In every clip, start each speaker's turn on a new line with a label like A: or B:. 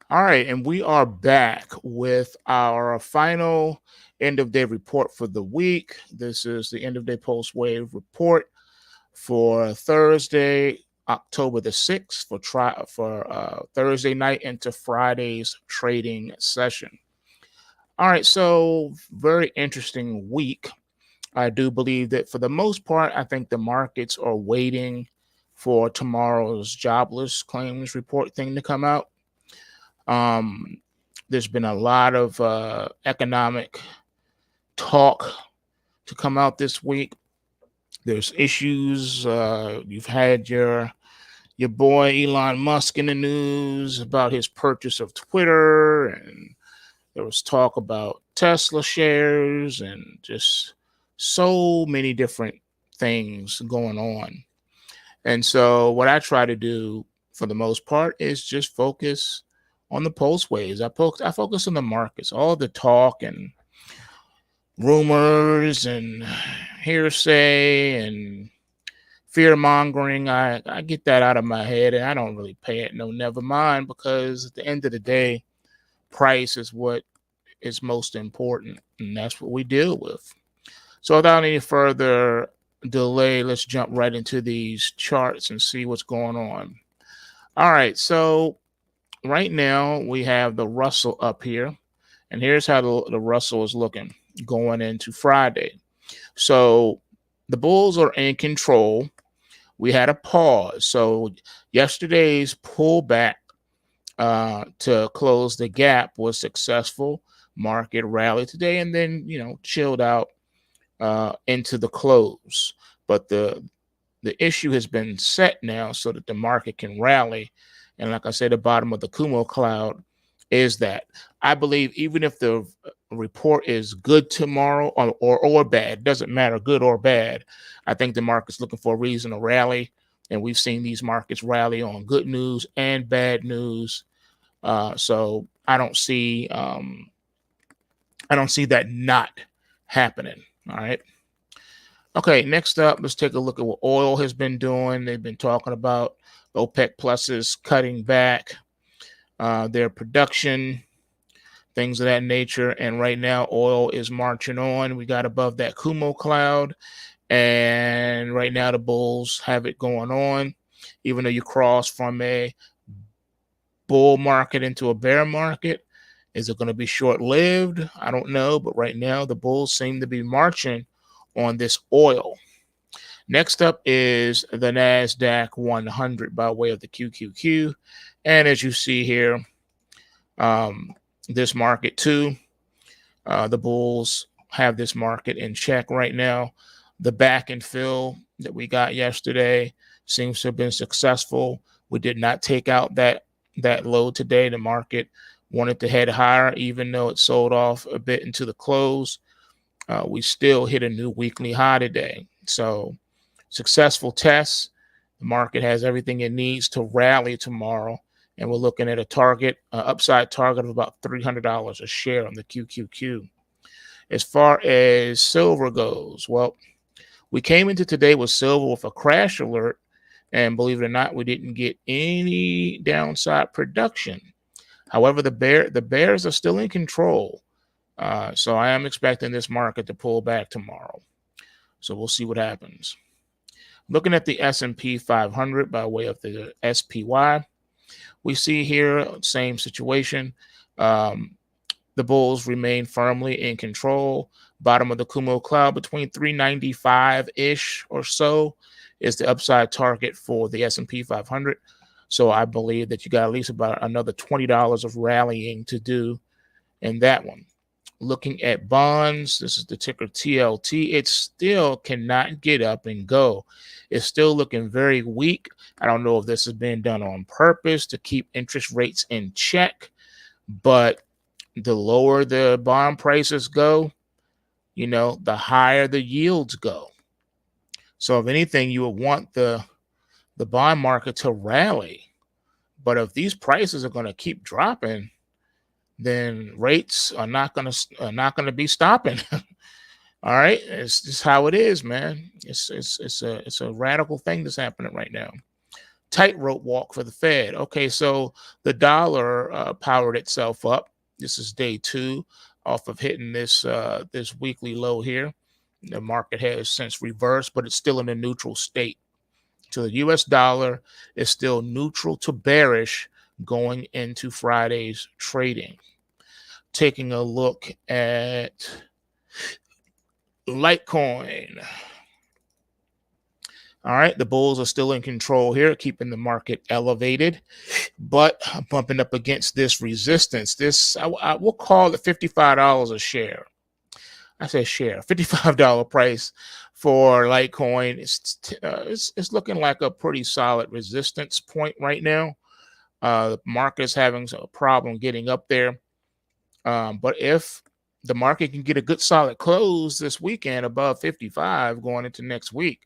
A: All right, and we are back with our final end of day report for the week. This is the end of day post wave report for Thursday, October the 6th for Thursday night into Friday's trading session. All right, so very interesting week. I do believe that for the most part, I think the markets are waiting for tomorrow's jobless claims report thing to come out. Um, there's been a lot of economic talk to come out this week. There's issues. You've had your boy Elon Musk in the news about his purchase of Twitter, and there was talk about Tesla shares, and just so many different things going on. And so, what I try to do for the most part is just focus on the pulse waves. I focus on the markets, all the talk and rumors and hearsay and fear mongering. I get that out of my head, and I don't really pay it no never mind, because at the end of the day, price is what is most important, and that's what we deal with. So without any further delay, let's jump right into these charts and see what's going on. All right, so right now we have the Russell up here, and here's how the Russell is looking going into Friday. So the bulls are in control. We had a pause. So yesterday's pullback to close the gap was successful. Market rallied today and then, chilled out into the close. But the issue has been set now so that the market can rally. And like I said, the bottom of the Kumo cloud is that. I believe even if the report is good tomorrow or bad, doesn't matter, good or bad, I think the market's looking for a reason to rally. And we've seen these markets rally on good news and bad news. So I don't see that not happening. All right. Okay, next up, let's take a look at what oil has been doing. They've been talking about OPEC Pluses cutting back their production, things of that nature. And right now, oil is marching on. We got above that Kumo cloud. And right now, the bulls have it going on. Even though you cross from a bull market into a bear market, is it going to be short-lived? I don't know. But right now, the bulls seem to be marching on this oil. Next up is the NASDAQ 100 by way of the QQQ. And as you see here, this market too, the bulls have this market in check right now. The back and fill that we got yesterday seems to have been successful. We did not take out that low today. The market wanted to head higher, even though it sold off a bit into the close. We still hit a new weekly high today. So successful tests. The market has everything it needs to rally tomorrow. And we're looking at a target, upside target of about $300 a share on the QQQ. As far as silver goes, well, we came into today with silver with a crash alert. And believe it or not, we didn't get any downside production. However, the bears are still in control. So I am expecting this market to pull back tomorrow. So we'll see what happens. Looking at the S&P 500 by way of the SPY, we see here same situation. The bulls remain firmly in control. Bottom of the Kumo cloud between 395-ish or so is the upside target for the S&P 500. So I believe that you got at least about another $20 of rallying to do in that one. Looking at bonds, this is the ticker TLT. It still cannot get up and go. It's still looking very weak. I don't know if this is being done on purpose to keep interest rates in check, but the lower the bond prices go, the higher the yields go. So if anything, you would want the bond market to rally. But if these prices are going to keep dropping, then rates are not going to be stopping. All right, it's just how it is, man. It's a radical thing that's happening right now. tightrope walk for the Fed. Okay, so the dollar powered itself up. This is day 2 off of hitting this weekly low here. The market has since reversed, but it's still in a neutral state. So the US dollar is still neutral to bearish going into Friday's trading. Taking a look at Litecoin. All right, the bulls are still in control here, keeping the market elevated, but bumping up against this resistance. This I will call it $55 a share. I say share, $55 price for Litecoin. It's looking like a pretty solid resistance point right now. The market is having a problem getting up there, but if the market can get a good solid close this weekend above 55 going into next week,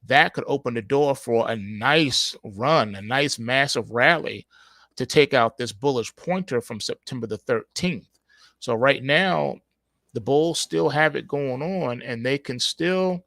A: that could open the door for a nice run, a nice massive rally to take out this bullish pointer from September the 13th. So right now, the bulls still have it going on, and they can still,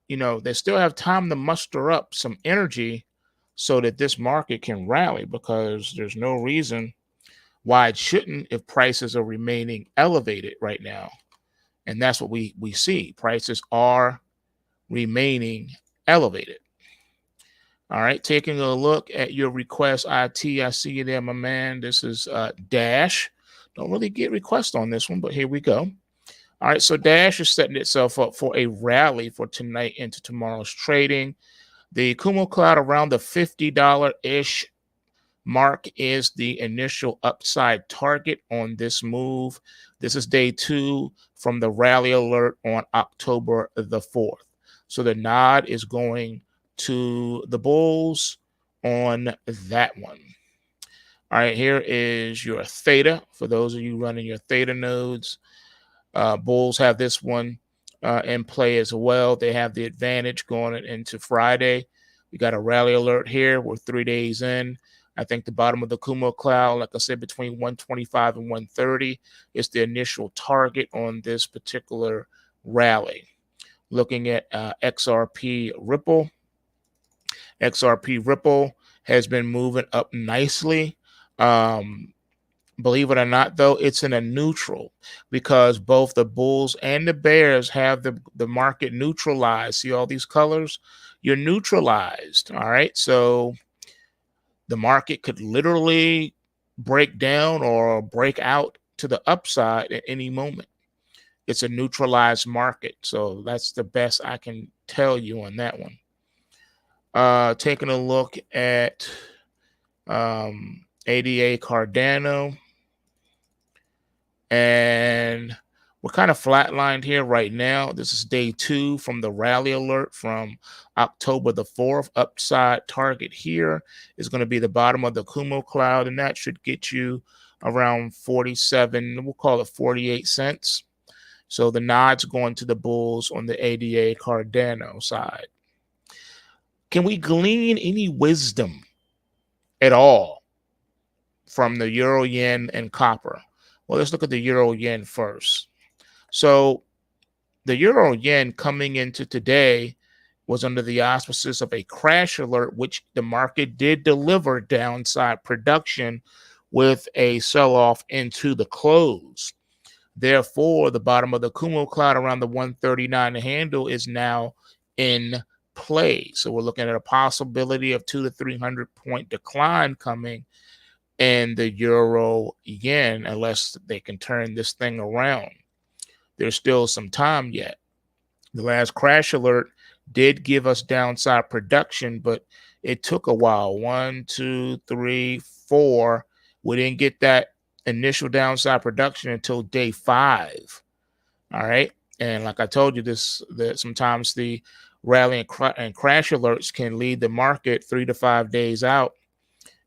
A: they still have time to muster up some energy so that this market can rally, because there's no reason why it shouldn't if prices are remaining elevated right now. And that's what we see. Prices are remaining elevated. All right, taking a look at your request IT. I see you there, my man. This is Dash. Don't really get requests on this one, but here we go. All right, so Dash is setting itself up for a rally for tonight into tomorrow's trading. The Kumo cloud around the $50-ish mark is the initial upside target on this move. This is day 2 from the rally alert on October the 4th. So the nod is going to the bulls on that one. All right, here is your theta. For those of you running your theta nodes, bulls have this one in play as well. They have the advantage going into Friday. We got a rally alert here. We're 3 days in. I think the bottom of the Kumo cloud, like I said, between 125 and 130 is the initial target on this particular rally. Looking at Xrp Ripple. Xrp Ripple has been moving up nicely. Believe it or not, though, it's in a neutral because both the bulls and the bears have the market neutralized. See all these colors? You're neutralized. All right. So the market could literally break down or break out to the upside at any moment. It's a neutralized market. So that's the best I can tell you on that one. Taking a look at ADA Cardano. And we're kind of flatlined here right now. This is day 2 from the rally alert from October the 4th. Upside target here is going to be the bottom of the Kumo cloud, and that should get you around 47, we'll call it 48 cents. So the nod's going to the bulls on the ADA Cardano side. Can we glean any wisdom at all from the euro, yen, and copper? Well, let's look at the euro yen first. So the euro yen coming into today was under the auspices of a crash alert, which the market did deliver downside production with a sell-off into the close. Therefore, the bottom of the Kumo cloud around the 139 handle is now in play. So we're looking at a possibility of 200 to 300 point decline coming in the euro yen unless they can turn this thing around. There's still some time yet. The last crash alert did give us downside production, but it took a while. 1, 2, 3, 4. We didn't get that initial downside production until day 5. All right. And like I told you, that sometimes the rally and crash alerts can lead the market 3 to 5 days out.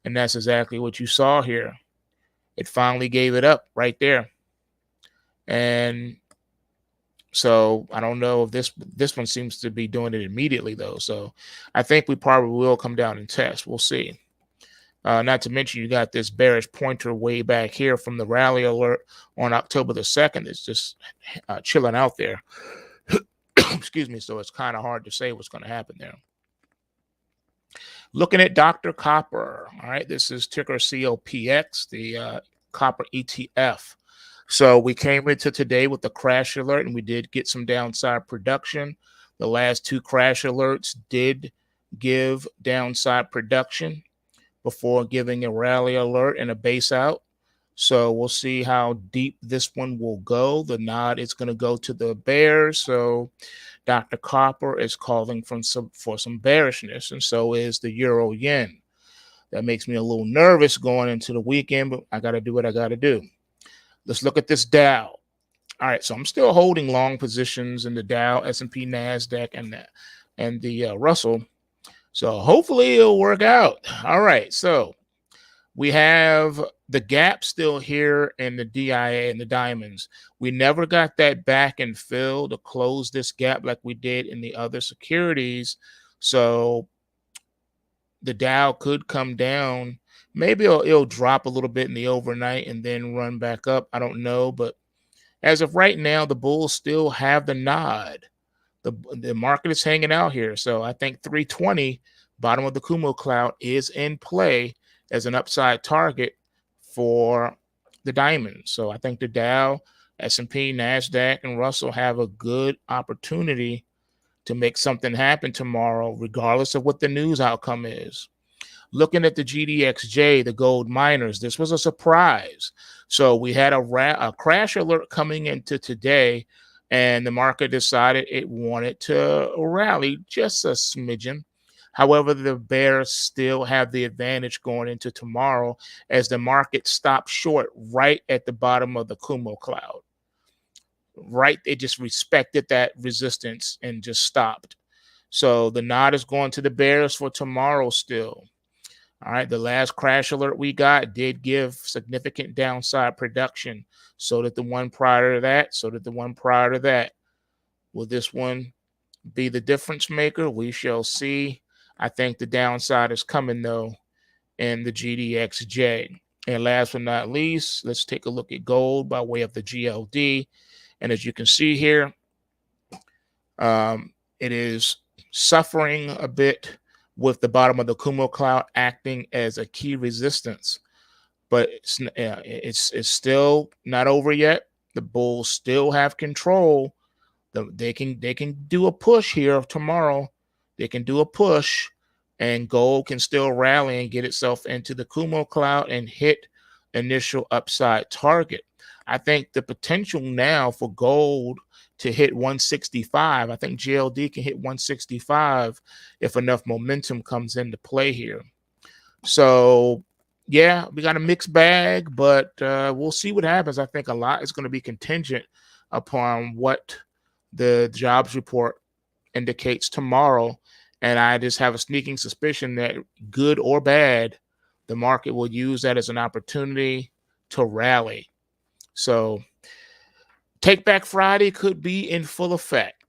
A: And that's exactly what you saw here. It finally gave it up right there. And so I don't know if this one seems to be doing it immediately, though. So I think we probably will come down and test. We'll see. Not to mention you got this bearish pointer way back here from the rally alert on October the 2nd. It's just chilling out there. Excuse me. So it's kind of hard to say what's going to happen there. Looking at Dr. Copper. All right, this is ticker COPX, the copper ETF. So we came into today with the crash alert, and we did get some downside production. The last two crash alerts did give downside production before giving a rally alert and a base out. So we'll see how deep this one will go. The nod is going to go to the bears. So Dr. Copper is calling for some bearishness, and so is the euro yen. That makes me a little nervous going into the weekend, but I got to do what I got to do. Let's look at this Dow. All right, so I'm still holding long positions in the Dow, S&P, NASDAQ, and the Russell. So hopefully it'll work out. All right, so we have the gap still here in the DIA and the diamonds. We never got that back and fill to close this gap like we did in the other securities. So the Dow could come down. Maybe it'll drop a little bit in the overnight and then run back up. I don't know. But as of right now, the bulls still have the nod. The market is hanging out here. So I think 320, bottom of the Kumo cloud, is in play as an upside target for the diamonds. So I think the Dow, S&P, NASDAQ, and Russell have a good opportunity to make something happen tomorrow, regardless of what the news outcome is. Looking at the GDXJ, the gold miners, this was a surprise. So we had a crash alert coming into today, and the market decided it wanted to rally just a smidgen. However, the bears still have the advantage going into tomorrow as the market stopped short right at the bottom of the Kumo cloud. Right, they just respected that resistance and just stopped. So the nod is going to the bears for tomorrow still. All right, the last crash alert we got did give significant downside production. So did the one prior to that. So did the one prior to that. Will this one be the difference maker? We shall see. I think the downside is coming, though, in the GDXJ. And last but not least, let's take a look at gold by way of the GLD. And as you can see here, it is suffering a bit with the bottom of the Kumo cloud acting as a key resistance. But it's still not over yet. The bulls still have control. They can do a push here tomorrow. They can do a push, and gold can still rally and get itself into the Kumo cloud and hit initial upside target. I think the potential now for gold to hit 165, I think GLD can hit 165 if enough momentum comes into play here. So, yeah, we got a mixed bag, but we'll see what happens. I think a lot is going to be contingent upon what the jobs report indicates tomorrow. And I just have a sneaking suspicion that, good or bad, the market will use that as an opportunity to rally. So Take Back Friday could be in full effect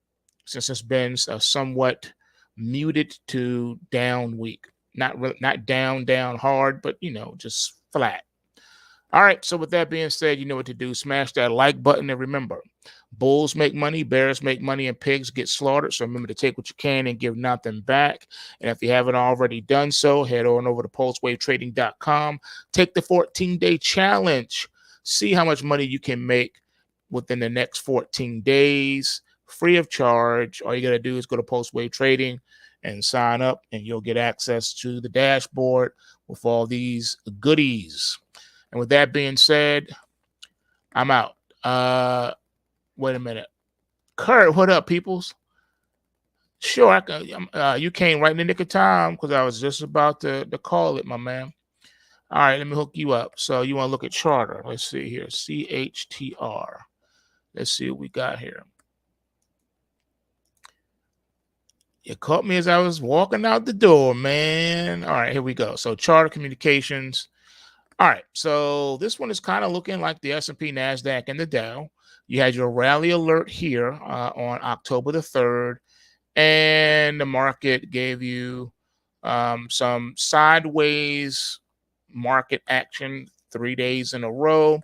A: since it's been a somewhat muted to down week. Not down hard, but, just flat. All right, so with that being said, you know what to do. Smash that like button, and remember, bulls make money, bears make money, and pigs get slaughtered. So remember to take what you can and give nothing back. And if you haven't already done so, head on over to PulseWaveTrading.com. Take the 14-day challenge. See how much money you can make within the next 14 days, free of charge. All you got to do is go to PulseWave Trading and sign up, and you'll get access to the dashboard with all these goodies. And with that being said, I'm out. Wait a minute. Kurt, what up, peoples? Sure, I can. You came right in the nick of time because I was just about to call it, my man. All right, let me hook you up. So you want to look at Charter. Let's see here. CHTR. Let's see what we got here. You caught me as I was walking out the door, man. All right, here we go. So Charter Communications. All right, so this one is kind of looking like the S&P, NASDAQ, and the Dow. You had your rally alert here on October the 3rd, and the market gave you some sideways market action 3 days in a row.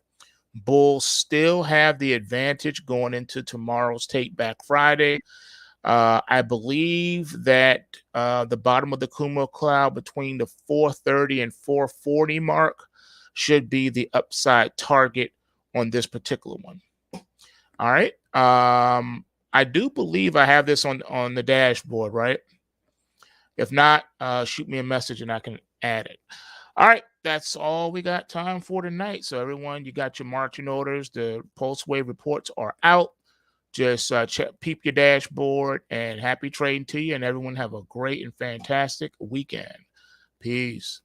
A: Bulls still have the advantage going into tomorrow's Take Back Friday. I believe that the bottom of the Kumo cloud between the 430 and 440 mark should be the upside target on this particular one. All right. I do believe I have this on the dashboard, right? If not, shoot me a message and I can add it. All right, that's all we got time for tonight. So everyone, you got your marching orders. The PulseWave reports are out. Just peep your dashboard, and happy trading to you. And everyone have a great and fantastic weekend. Peace.